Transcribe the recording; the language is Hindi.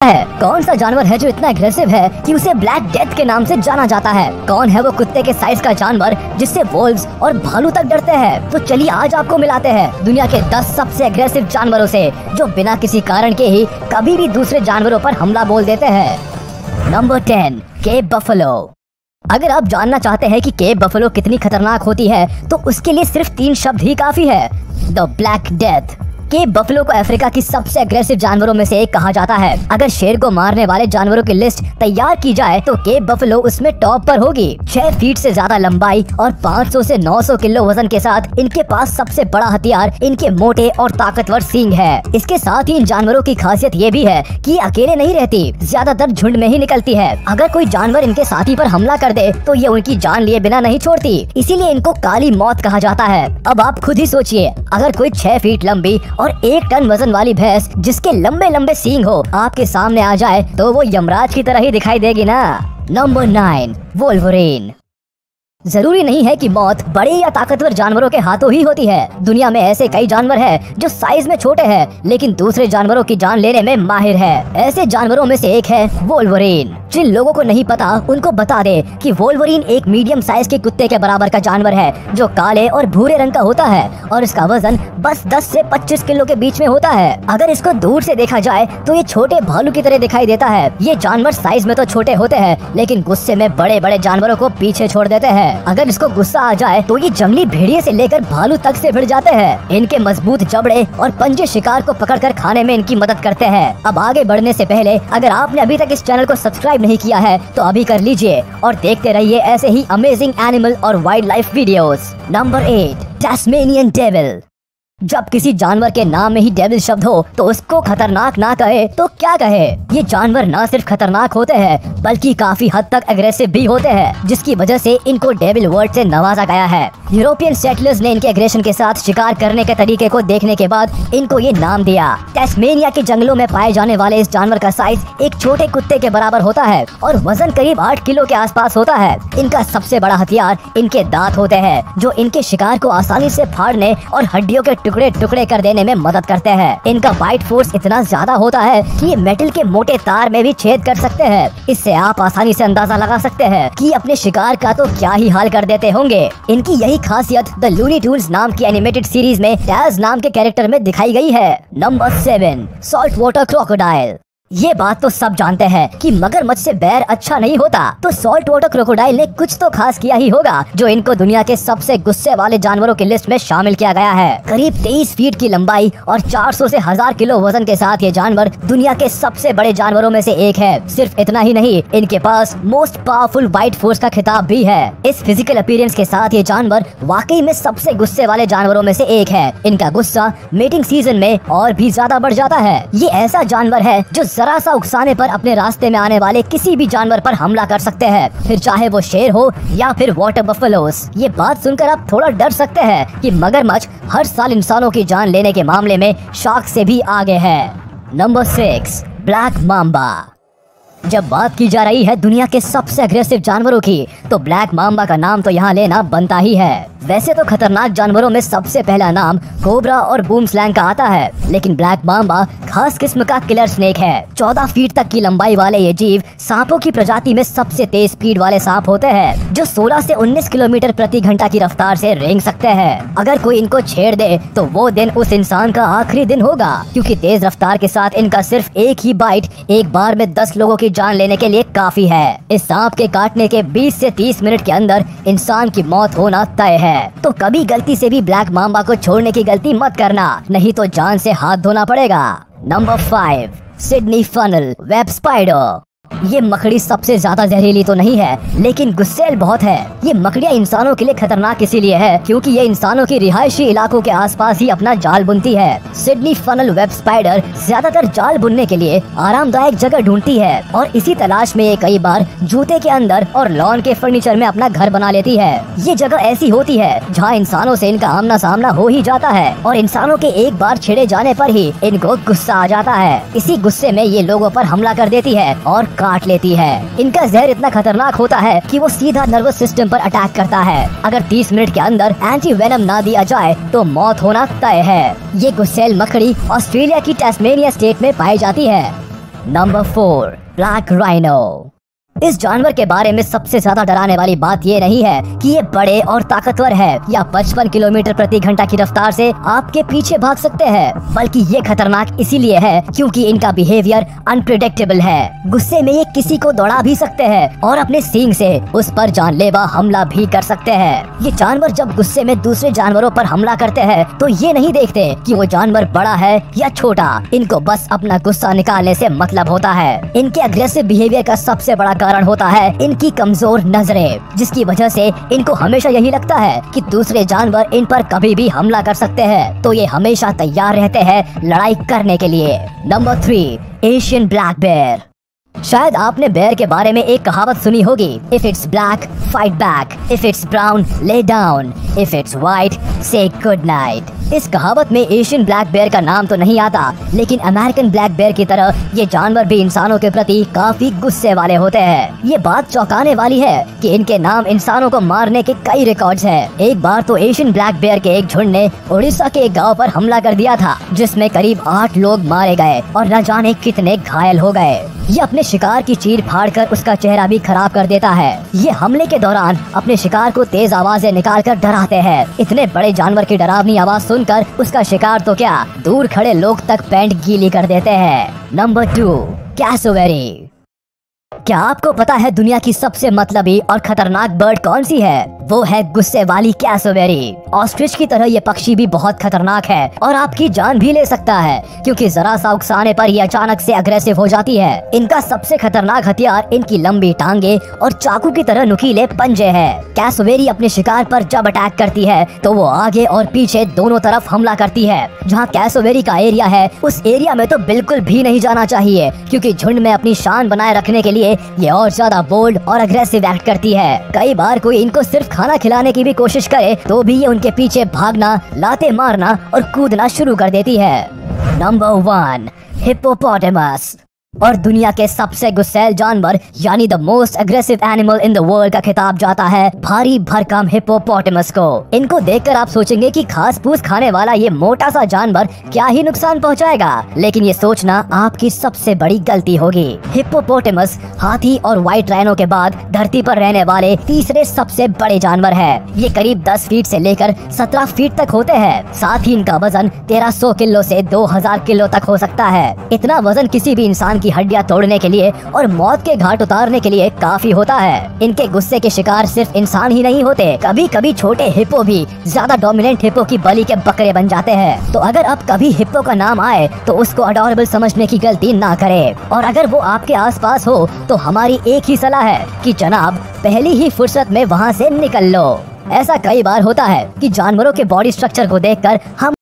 है। कौन सा जानवर है जो इतना एग्रेसिव है कि उसे ब्लैक डेथ के नाम से जाना जाता है? कौन है वो कुत्ते के साइज का जानवर जिससे वोल्व्स और भालू तक डरते हैं? तो चलिए आज आपको मिलाते हैं दुनिया के 10 सबसे एग्रेसिव जानवरों से जो बिना किसी कारण के ही कभी भी दूसरे जानवरों पर हमला बोल देते हैं। Number 10, Cape buffalo. अगर आप जानना चाहते हैं कि केप बफलो कितनी खतरनाक होती है तो उसके लिए सिर्फ 3 शब्द ही काफी है, the black death. Cape buffalo को अफ्रीका की सबसे एग्रेसिव जानवरों में से एक कहा जाता है। अगर शेर को मारने वाले जानवरों की लिस्ट तैयार की जाए तो केप बफलो उसमें टॉप पर होगी। 6 फीट से ज्यादा लंबाई और 500 से 900 किलो वजन के साथ इनके पास सबसे बड़ा हथियार इनके मोटे और ताकतवर सींग है। इसके साथ ही इन जानवरों की खासियत ये भी है कि ये अकेले नहीं रहती, ज्यादातर झुंड में ही निकलती है। अगर कोई जानवर इनके साथी पर हमला कर दे तो ये उनकी जान लिए बिना नहीं छोड़ती, इसीलिए इनको काली मौत कहा जाता है। अब आप खुद ही सोचिए, अगर कोई 6 फीट लंबी और 1 टन वजन वाली भैंस जिसके लंबे लंबे सींग हो आपके सामने आ जाए तो वो यमराज की तरह ही दिखाई देगी ना। Number 9, Wolverine. जरूरी नहीं है कि मौत बड़े या ताकतवर जानवरों के हाथों ही होती है। दुनिया में ऐसे कई जानवर हैं जो साइज में छोटे हैं लेकिन दूसरे जानवरों की जान लेने में माहिर है। ऐसे जानवरों में से एक है वोल्वरीन। जिन लोगों को नहीं पता उनको बता दे कि वोल्वरीन एक मीडियम साइज के कुत्ते के बराबर का जानवर है जो काले और भूरे रंग का होता है और इसका वजन बस 10 से 25 किलो के बीच में होता है। अगर इसको दूर से देखा जाए तो ये छोटे भालू की तरह दिखाई देता है। ये जानवर साइज में तो छोटे होते हैं लेकिन गुस्से में बड़े बड़े जानवरों को पीछे छोड़ देते हैं। अगर इसको गुस्सा आ जाए तो ये जंगली भेड़िए से लेकर भालू तक से भिड़ जाते हैं। इनके मजबूत जबड़े और पंजे शिकार को पकड़कर खाने में इनकी मदद करते हैं। अब आगे बढ़ने से पहले अगर आपने अभी तक इस चैनल को सब्सक्राइब नहीं किया है तो अभी कर लीजिए और देखते रहिए ऐसे ही अमेजिंग एनिमल और wildlife videos. Number 8, Tasmanian devil. जब किसी जानवर के नाम में ही डेविल शब्द हो तो उसको खतरनाक ना कहे तो क्या कहे। ये जानवर न सिर्फ खतरनाक होते हैं बल्कि काफी हद तक एग्रेसिव भी होते हैं, जिसकी वजह से इनको डेविल वर्ड से नवाजा गया है। यूरोपियन सेटलर्स ने इनके एग्रेशन के साथ शिकार करने के तरीके को देखने के बाद इनको ये नाम दिया। टैस्मेनिया के जंगलों में पाए जाने वाले इस जानवर का साइज एक छोटे कुत्ते के बराबर होता है और वजन करीब 8 किलो के आसपास होता है। इनका सबसे बड़ा हथियार इनके दांत होते हैं जो इनके शिकार को आसानी से फाड़ने और हड्डियों के टुकड़े टुकड़े कर देने में मदद करते हैं। इनका बाइट फोर्स इतना ज्यादा होता है कि ये मेटल के मोटे तार में भी छेद कर सकते हैं। इससे आप आसानी से अंदाजा लगा सकते हैं कि अपने शिकार का तो क्या ही हाल कर देते होंगे। इनकी यही खासियत द लूनी ट्यून्स नाम की एनिमेटेड सीरीज में टैज नाम के कैरेक्टर में दिखाई गई है। Number 7, salt water crocodile. ये बात तो सब जानते हैं कि मगरमच्छ से बैर अच्छा नहीं होता, तो सॉल्ट वाटर क्रोकोडाइल ने कुछ तो खास किया ही होगा जो इनको दुनिया के सबसे गुस्से वाले जानवरों की लिस्ट में शामिल किया गया है। करीब 23 फीट की लंबाई और 400 से 1000 किलो वजन के साथ ये जानवर दुनिया के सबसे बड़े जानवरों में से एक है। सिर्फ इतना ही नहीं, इनके पास मोस्ट पावरफुल बाइट फोर्स का खिताब भी है। इस फिजिकल अपीयरेंस के साथ ये जानवर वाकई में सबसे गुस्से वाले जानवरों में से एक है। इनका गुस्सा मीटिंग सीजन में और भी ज्यादा बढ़ जाता है। ये ऐसा जानवर है जो जरा सा उकसाने पर अपने रास्ते में आने वाले किसी भी जानवर पर हमला कर सकते हैं, फिर चाहे वो शेर हो या फिर वाटर बफेलोस। ये बात सुनकर आप थोड़ा डर सकते हैं कि मगरमच्छ हर साल इंसानों की जान लेने के मामले में शार्क से भी आगे है। Number 6, black mamba. जब बात की जा रही है दुनिया के सबसे अग्रेसिव जानवरों की तो ब्लैक माम्बा का नाम तो यहाँ लेना बनता ही है। वैसे तो खतरनाक जानवरों में सबसे पहला नाम कोबरा और बूम स्लैंग का आता है, लेकिन ब्लैक माम्बा खास किस्म का किलर स्नेक है। 14 फीट तक की लंबाई वाले ये जीव सांपों की प्रजाति में सबसे तेज स्पीड वाले सांप होते हैं जो 16 से 19 किलोमीटर प्रति घंटा की रफ्तार से रेंग सकते हैं। अगर कोई इनको छेड़ दे तो वो दिन उस इंसान का आखिरी दिन होगा, क्योंकि तेज रफ्तार के साथ इनका सिर्फ एक ही बाइट एक बार में 10 लोगों की जान लेने के लिए काफी है। इस सांप के काटने के 20 से 30 मिनट के अंदर इंसान की मौत होना तय है। तो कभी गलती से भी ब्लैक माम्बा को छोड़ने की गलती मत करना, नहीं तो जान से हाथ धोना पड़ेगा। Number 5, Sydney funnel web spider. ये मकड़ी सबसे ज्यादा जहरीली तो नहीं है लेकिन गुस्सैल बहुत है। ये मकड़ियाँ इंसानों के लिए खतरनाक इसीलिए है क्योंकि ये इंसानों की रिहायशी इलाकों के आसपास ही अपना जाल बुनती है। सिडनी फनल वेब स्पाइडर ज्यादातर जाल बुनने के लिए आरामदायक जगह ढूंढती है और इसी तलाश में ये कई बार जूते के अंदर और लॉन के फर्नीचर में अपना घर बना लेती है। ये जगह ऐसी होती है जहाँ इंसानों से इनका आमना सामना हो ही जाता है और इंसानों के एक बार छेड़े जाने पर ही इनको गुस्सा आ जाता है। इसी गुस्से में ये लोगों पर हमला कर देती है और काट लेती है। इनका जहर इतना खतरनाक होता है कि वो सीधा नर्वस सिस्टम पर अटैक करता है। अगर 30 मिनट के अंदर एंटी वेनम ना दिया जाए तो मौत होना तय है। ये गुस्सैल मकड़ी ऑस्ट्रेलिया की टैस्मेनिया स्टेट में पाई जाती है। Number 4, black rhino. इस जानवर के बारे में सबसे ज्यादा डराने वाली बात ये नहीं है कि ये बड़े और ताकतवर है या 55 किलोमीटर प्रति घंटा की रफ्तार से आपके पीछे भाग सकते हैं, बल्कि ये खतरनाक इसीलिए है क्योंकि इनका बिहेवियर अनप्रिडिक्टेबल है। गुस्से में ये किसी को दौड़ा भी सकते हैं और अपने सींग से उस पर जानलेवा हमला भी कर सकते हैं। ये जानवर जब गुस्से में दूसरे जानवरों पर हमला करते हैं तो ये नहीं देखते कि वो जानवर बड़ा है या छोटा, इनको बस अपना गुस्सा निकालने से मतलब होता है। इनके अग्रेसिव बिहेवियर का सबसे बड़ा कारण होता है इनकी कमजोर नजरें, जिसकी वजह से इनको हमेशा यही लगता है कि दूसरे जानवर इन पर कभी भी हमला कर सकते हैं, तो ये हमेशा तैयार रहते हैं लड़ाई करने के लिए। Number 3, Asian black bear. शायद आपने बेयर के बारे में एक कहावत सुनी होगी, if it's black fight back, if it's brown lay down, if it's white से गुड नाइट। इस कहावत में एशियन ब्लैक बेयर का नाम तो नहीं आता, लेकिन अमेरिकन ब्लैक बेयर की तरह ये जानवर भी इंसानों के प्रति काफी गुस्से वाले होते हैं। ये बात चौंकाने वाली है कि इनके नाम इंसानों को मारने के कई रिकॉर्ड्स हैं। एक बार तो एशियन ब्लैक बेयर के एक झुंड ने उड़ीसा के एक गांव पर हमला कर दिया था, जिसमें करीब 8 लोग मारे गए और न जाने कितने घायल हो गए। ये अपने शिकार की चीर फाड़ कर उसका चेहरा भी खराब कर देता है। ये हमले के दौरान अपने शिकार को तेज आवाजें निकालकर डराते हैं। इतने बड़े जानवर की डरावनी आवाज सुनकर उसका शिकार तो क्या, दूर खड़े लोग तक पैंट गीली कर देते हैं। Number 2, cassowary. क्या आपको पता है दुनिया की सबसे मतलबी और खतरनाक बर्ड कौन सी है? वो है गुस्से वाली कैसोवेरी। ऑस्ट्रिच की तरह ये पक्षी भी बहुत खतरनाक है और आपकी जान भी ले सकता है, क्योंकि जरा सा उकसाने पर ये अचानक से अग्रेसिव हो जाती है। इनका सबसे खतरनाक हथियार इनकी लंबी टांगे और चाकू की तरह नुकीले पंजे हैं। कैसोवेरी अपने शिकार पर जब अटैक करती है तो वो आगे और पीछे दोनों तरफ हमला करती है। जहाँ कैसोवेरी का एरिया है उस एरिया में तो बिल्कुल भी नहीं जाना चाहिए, क्योंकि झुंड में अपनी शान बनाए रखने के लिए ये और ज्यादा बोल्ड और अग्रेसिव एक्ट करती है। कई बार कोई इनको सिर्फ खाना खिलाने की भी कोशिश करे तो भी ये उनके पीछे भागना, लाते मारना और कूदना शुरू कर देती है। Number 1, hippopotamus. और दुनिया के सबसे गुस्सैल जानवर यानी the most aggressive animal in the world का खिताब जाता है भारी भरकम हिप्पोपोटामस को। इनको देखकर आप सोचेंगे कि घास फूस खाने वाला ये मोटा सा जानवर क्या ही नुकसान पहुंचाएगा, लेकिन ये सोचना आपकी सबसे बड़ी गलती होगी। हिप्पोपोटामस हाथी और व्हाइट राइनो के बाद धरती पर रहने वाले तीसरे सबसे बड़े जानवर है। ये करीब 10 फीट से लेकर 17 फीट तक होते हैं। साथ ही इनका वजन 1300 किलो से 2000 किलो तक हो सकता है। इतना वजन किसी भी इंसान की हड्डियां तोड़ने के लिए और मौत के घाट उतारने के लिए काफी होता है। इनके गुस्से के शिकार सिर्फ इंसान ही नहीं होते, कभी कभी छोटे हिप्पो भी ज्यादा डोमिनेंट हिप्पो की बलि के बकरे बन जाते हैं। तो अगर अब कभी हिप्पो का नाम आए तो उसको अडोरेबल समझने की गलती ना करें, और अगर वो आपके आसपास हो तो हमारी एक ही सलाह है कि जनाब पहली ही फुर्सत में वहाँ से निकल लो। ऐसा कई बार होता है कि जानवरों के बॉडी स्ट्रक्चर को देखकर हम